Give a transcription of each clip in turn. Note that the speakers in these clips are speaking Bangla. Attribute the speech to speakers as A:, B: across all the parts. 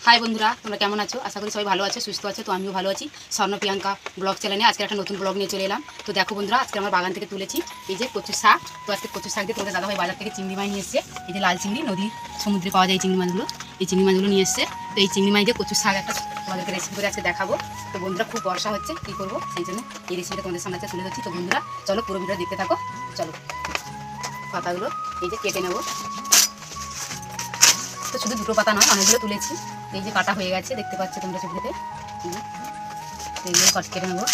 A: হাই বন্ধুরা, তোমরা কেমন আছো? আশা করি সবাই ভালো আছো, সুস্থ আছো। তো আমিও ভালো আছি। স্বর্ণ প্রিয়াঙ্কা ব্লগ চ্যানেলে আজকে একটা নতুন ব্লগ নিয়ে চলে এলাম। তো দেখো বন্ধুরা, আজকে আমার বাগান থেকে তুলেছি এই যে কচু শাক। তো আজকে কচু শাক দিয়ে তোমাদের দাদাভাই বাজার থেকে চিংড়ি মাছ নিয়ে এসছে। এই যে লাল চিংড়ি, নদীর সমুদ্রে পাওয়া যায় এই চিংড়ি মাছগুলো। এই চিংড়ি মাছগুলো নিয়ে এসছে। তো এই চিংড়ি মাছ দিয়ে কচু শাক একটা তোমাদেরকে রেসিপি করে আজকে দেখাবো। তো বন্ধুরা, খুব বর্ষা হচ্ছে, কী করবো, সেই জন্য এই রেসিপিটা তোমাদের সামনে তুলে ধরছি। তো বন্ধুরা চলো পুরো ভিডিও দেখতে থাকো। চলো পাতাগুলো এই যে কেটে নেবো। তো শুধু দুটো পাতা নয়, অনেকগুলো তুলেছি। এই যে কাটা হয়ে গেছে, দেখতে পাচ্ছ তোমরা ছবিতে। এইগুলো কেটে নেবো।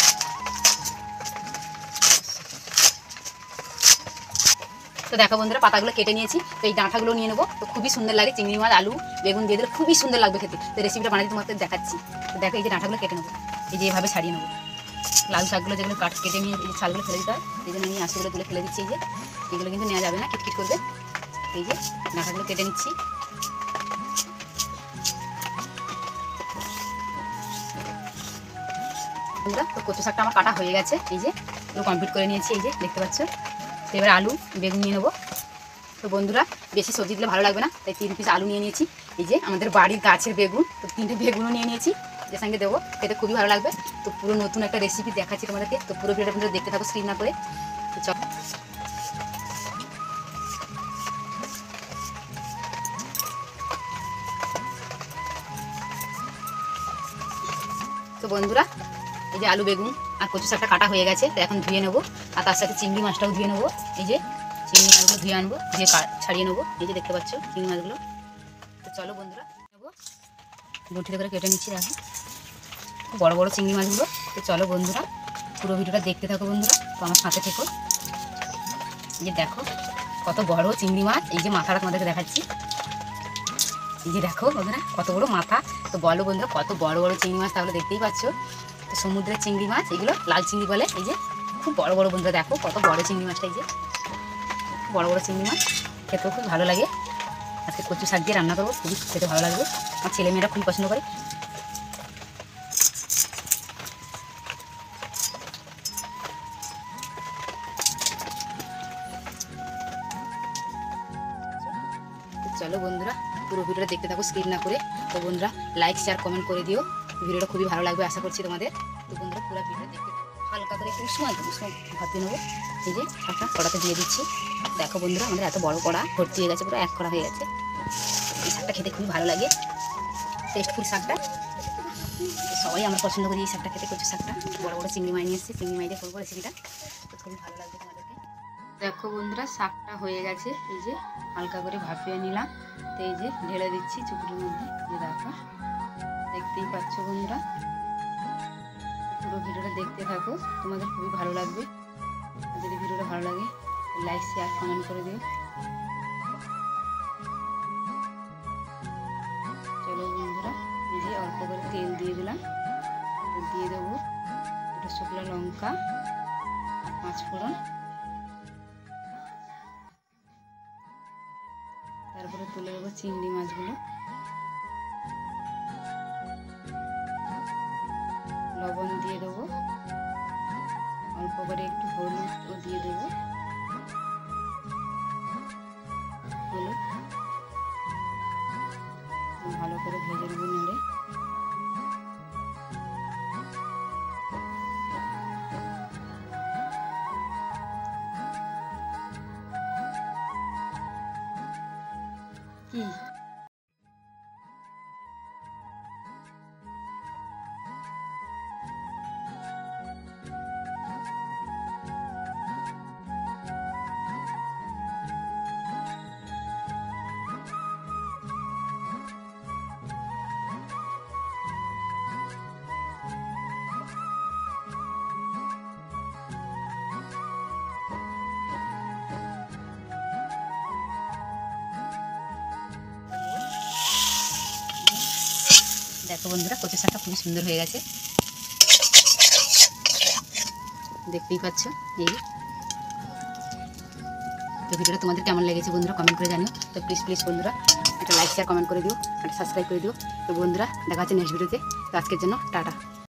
A: তো দেখো বন্ধুরা, পাতাগুলো কেটে নিয়েছি। তো এই ডাঁটাগুলো নিয়ে নেবো। তো খুবই সুন্দর লাগে, চিংড়ি মাছ, আলু, বেগুন দিয়ে দিলে খুবই সুন্দর লাগবে খেতে। তো রেসিপিটা বানাতে তোমাদের দেখাচ্ছি। তো দেখো এই যে ডাঁটাগুলো কেটে নেবো, এই যে এভাবে ছাড়িয়ে নেবো। লাল শাকগুলো যেগুলো কেটে নিয়ে এই যে ছালগুলো ফেলে দিতে হয়, এই জন্য আমি আঁশগুলো তুলে ফেলে দিচ্ছি। এই যে এগুলো কিন্তু নেওয়া যাবে না, কিটকিট করবে। এই যে ডাঁটাগুলো কেটে নিচ্ছি। বন্ধুরা, তো কচু শাকটা আমার কাটা হয়ে গেছে। এই যে পুরো কমপ্লিট করে নিয়েছি, এই যে দেখতে পাচ্ছ। তো এবার আলু, বেগুন নিয়ে নেবো। তো বন্ধুরা, বেশি সবজি দিলে ভালো লাগবে না, তাই 3 পিস আলু নিয়ে নিয়েছি। এই যে আমাদের বাড়ির গাছের বেগুন, তো 3টে বেগুনও নিয়ে নিয়েছি, এর সঙ্গে দেবো, খেতে খুবই ভালো লাগবে। তো পুরো নতুন একটা রেসিপি দেখাচ্ছি তোমাদেরকে। তো পুরো ভিডিওটা বন্ধুরা দেখতে থাকো, স্কিপ না করে। তো চল, তো বন্ধুরা এই যে আলু, বেগুন আর কচু শাকটা কাটা হয়ে গেছে। তো এখন ধুয়ে নেবো, আর তার সাথে চিংড়ি মাছটাও ধুয়ে নেবো। এই যে চিংড়ি মাছগুলো ধুয়ে আনবো, ধুয়ে ছাড়িয়ে নেবো। এই যে দেখতে পাচ্ছ চিংড়ি মাছগুলো। তো চলো বন্ধুরা নেবো, বটিতে করে কেটে নিচ্ছি। দেখো বড় বড় চিংড়ি মাছগুলো। তো চলো বন্ধুরা, পুরো ভিডিওটা দেখতে থাকো বন্ধুরা, তো আমার সাথে থেকো। এই যে দেখো কত বড় চিংড়ি মাছ। এই যে মাথাটা তোমাদেরকে দেখাচ্ছি। এই যে দেখো বন্ধুরা কত বড় মাথা। তো বলো বন্ধুরা, কত বড় বড় চিংড়ি মাছ, তাহলে দেখতেই পাচ্ছ। তো সমুদ্রের চিংড়ি মাছ, এগুলো লাল চিংড়ি বলে। এই যে খুব বড় বড় বন্ধুরা, দেখো কত বড় চিংড়ি মাছটা। এই যে বড় বড় চিংড়ি মাছ, খেতেও খুব ভালো লাগে। আজকে কচু শাক দিয়ে রান্না করবো, খুবই খেতে ভালো লাগবে। আমার ছেলেমেয়েরা খুবই পছন্দ করে। চলো বন্ধুরা, পুরো ভিডিওটা দেখতে থাকো, স্কিপ না করে। তো বন্ধুরা লাইক, শেয়ার, কমেন্ট করে দিও। ভিডিওটা খুবই ভালো লাগবে আশা করছি তোমাদের। তো বন্ধুরা পুরো ভিডিও দেখতে থাকো। হালকা করে উষ্ণ ভাতে নেবো। এই যে শাকটা কড়াতে দিয়ে দিচ্ছি। দেখো বন্ধুরা, আমাদের এত বড় কড়া ভর্তি হয়ে গেছে, পুরো 1 কড়া হয়ে গেছে। এই শাকটা খেতে খুবই ভালো লাগে, টেস্টফুল শাকটা। সবাই আমরা পছন্দ করি এই শাকটা খেতে, কচু শাকটা। বড় বড় চিংড়ি মাছ নিয়ে এসেছি, চিংড়ি মাছ দিয়ে করবো রেসিপিটা। তো খুবই ভালো লাগবে তোমাদেরকে। দেখো বন্ধুরা, শাকটা হয়ে গেছে। এই যে হালকা করে ভাপিয়ে নিলাম। তো এই যে ঢেলে দিচ্ছি চুকুটির মধ্যে। যে দেখো দেখতেই পাচ্ছ বন্ধুরা, পুরো ভিডিওটা দেখতে থাকো, তোমাদের খুবই ভালো লাগবে। আর যদি ভিডিওটা ভালো লাগে লাইক, শেয়ার, কমেন্ট করে দিও। চলো বন্ধুরা, এই যে অল্প করে তেল দিয়ে দিলাম। দিয়ে দেবো দুটো শুকনো লঙ্কা আর 5 ফোড়ন। তারপরে তুলে দেবো চিংড়ি মাছগুলো। লবণ দিয়ে দেবো, অল্প করে একটু হলুদও দিয়ে দেবো। হলুদ ভালো করে ভেজে নেবো নেড়ে। কি দেখো বন্ধুরা, কচু শাকটা খুবই সুন্দর হয়ে গেছে, দেখতেই পাচ্ছ। এই তো ভিডিওটা তোমাদের কেমন লেগেছে বন্ধুরা কমেন্ট করে জানিও। তো প্লিজ বন্ধুরা একটা লাইক, শেয়ার, কমেন্ট করে দিও, একটা সাবস্ক্রাইব করে দিও। তো বন্ধুরা দেখা হচ্ছে নেক্সট ভিডিওতে। তো আজকের জন্য টাটা।